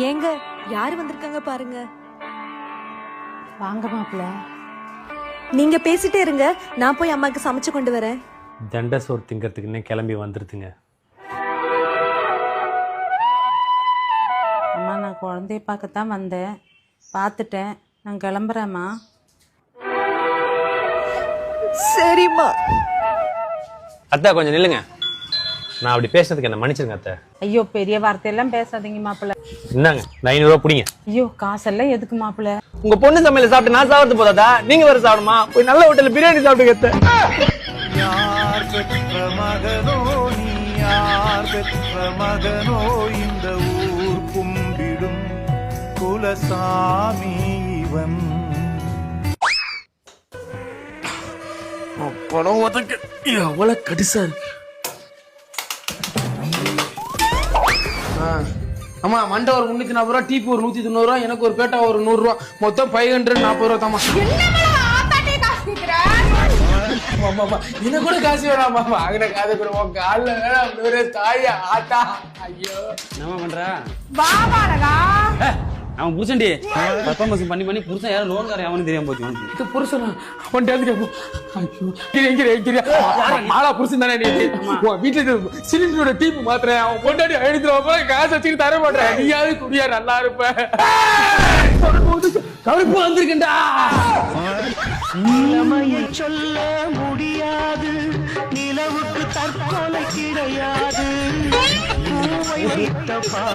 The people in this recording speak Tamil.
ஏங்க யாரு வந்திருக்காங்க பாருங்க. வாங்க மாப்பிள்ள. நீங்க பேசிட்டே இருங்க, நான் போய் அம்மாக்கு சமைச்சு கொண்டு வரேன். தண்ட சோறு திங்கிறதுக்குன்னே கிளம்பி வந்துருதுங்க. அம்மா நான் குழந்தைய பார்க்கத்தான் வந்தேன், பார்த்துட்டேன், நான் கிளம்புறேம்மா. சரிம்மா. அத்தா கொஞ்சம் நில்லுங்க, நான் அப்படி பேசுறதுக்கு என்ன மன்னிச்சிருங்க அத்தை. ஐயோ பெரிய வார்த்தையெல்லாம் பேசாதீங்க மாப்பிள்ள. இந்தாங்க 500 ரூபா பிடிங்க. ஐயோ காசெல்லாம் எதுக்கு மாப்பிள்ள? உங்க பொண்ணு சமையல சாப்பிட்டு நான் சாப்பிட்டு போதாதா, நீங்க வேற சாப்பிடுமா? போய் நல்ல ஹோட்டல்ல பிரியாணி சாப்பிடுங்க அத்தை. யார் பெற்ற மகனோ நீ, யார் பெற்ற மகனோ இந்த ஊர் கும்பிடும் குலசாமி இவன். படம் உதக்கு எவ்வளவு கடிசா இருக்கு. ஆமா மண்டை ஒரு 340 ரூபா, டீப்பு ஒரு 190 ரூபா, எனக்கு ஒரு பேட்டா ஒரு 100 ரூபா, மொத்தம் 540 ரூபா தாமா. என்ன கூட காசு வேணாமா, வாங்கின காசு கூட உன் காலில் வேணாம் தாயா ஆத்தா. ஐயோ என்ன பண்ற அவன் புருஷன்டி பர்ஃபார்மன்ஸ் பண்ணி பண்ணி புருஷன் யாரும் லோன்காரன் அவனு தெரியாம போச்சு. இது புருஷனா? மாலா புருஷன் தானே நீ? வீட்டுல சிலிண்டரோட டீப்பு மாத்திரேன், அவன் பொண்டாடி எழுதுறப்ப காசு வச்சுட்டு தர மாட்டேன். நீயாவது குடியா நல்லா இருப்ப. கவனிப்பு வந்திருக்கா. நிலைமையை சொல்ல முடியாது, நிலவுக்கு தற்கொலை கிடையாது.